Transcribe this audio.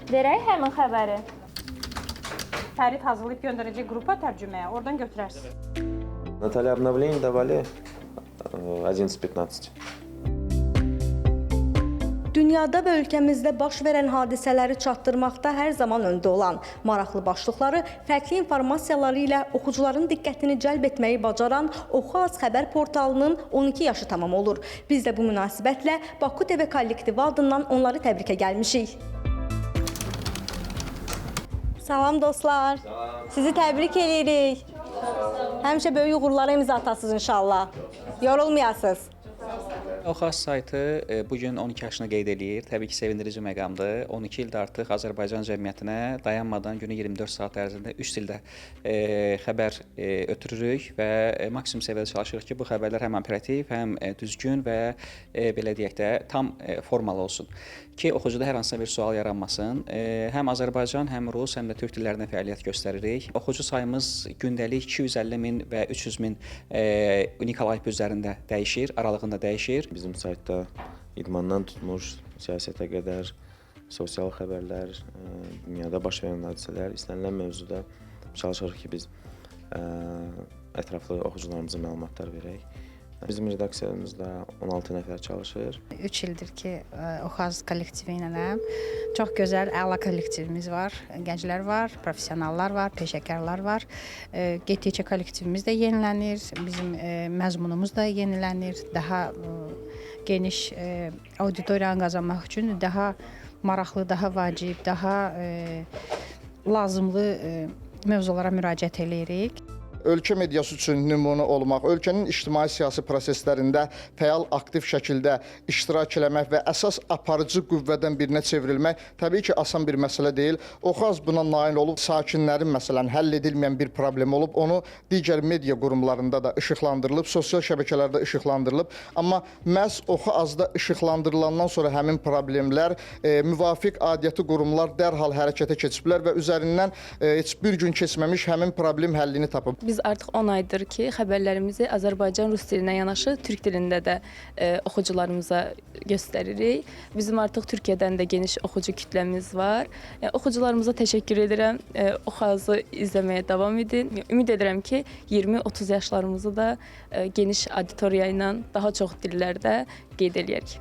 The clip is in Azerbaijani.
Verək həmin xəbəri. Fərid hazırlayıb göndərəcək qrupa tərcüməyə, oradan götürərsiniz. Наталья, обновление давали 11:15. Dünyada və ölkəmizdə baş verən hadisələri çatdırmaqda hər zaman öndə olan, maraqlı başlıqları, fərqli informasiyaları ilə oxucuların diqqətini cəlb etməyi bacaran Oxu.az xəbər portalının 12 yaşı tamam olur. Biz də bu münasibətlə Baku TV kollektivi adından onları təbrikə gəlmişik. Salam dostlar. Sizi təbrik edirik. Həmişə böyük uğurlara imza atasınız inşallah. Yorulmayasınız. Oxu.az saytı bugün 12 yaşını qeyd edir. Təbii ki, sevindirici məqamdır. 12 ildə artıq Azərbaycan cəmiyyətinə dayanmadan günü 24 saat ərzində 3 dildə xəbər ötürürük və maksimum səviyyədə çalışırıq ki, bu xəbərlər həm operativ, həm düzgün və belə deyək də tam formalı olsun. Ki, oxucuda hər hansısa bir sual yaranmasın. Həm Azərbaycan, həm Rus, həm də Türk dillərində fəaliyyət göstəririk. Oxucu sayımız gündəlik 250 min və 300 min unikal IP üzərində dəyişir, aralığında dəyişir. Bizim saytda idmandan tutmuş siyasətə qədər sosial xəbərlər, dünyada baş verən hadisələr, istənilən mövzuda çalışırıq ki, biz ətraflı oxucularımıza məlumatlar verək. Bizim redaksiyamızda 16 nəfər çalışır. 3 ildir ki, Oxu.az kollektivi iləyəm. Çox gözəl, əla kollektivimiz var. Gənclər var, professionallar var, peşəkarlar var. Getdikcə kollektivimiz də yenilənir, bizim məzmunumuz da yenilənir. Daha geniş auditoriyanı qazanmaq üçün daha maraqlı, daha vacib, daha lazımlı mövzulara müraciət edirik. Ölkə mediası üçün nümunə olmaq, ölkənin ictimai-siyasi proseslərində fəal, aktiv şəkildə iştirak eləmək və əsas aparıcı qüvvədən birinə çevrilmək təbii ki, asan bir məsələ deyil. Oxu.az buna nail olub, sakinlərin məsələn həll edilməyən bir problem olub, onu digər media qurumlarında da işıqlandırılıb, sosial şəbəkələrdə işıqlandırılıb. Amma məhz Oxu.azda işıqlandırılandan sonra həmin problemlər müvafiq aidiyyatı qurumlar dərhal hərəkətə keçiblər və üzərindən heç bir gün keçməmiş həmin problem həllini tapıb. Biz artıq 10 aydır ki, xəbərlərimizi Azərbaycan rus dilinə yanaşı Türk dilində də oxucularımıza göstəririk. Bizim artıq Türkiyədən də geniş oxucu kütləmiz var. Oxucularımıza təşəkkür edirəm. Oxu.azı izləməyə davam edin. Ümid edirəm ki, 20-30 yaşlarımızı da geniş auditoriya ilə daha çox dillərdə qeyd eləyərik.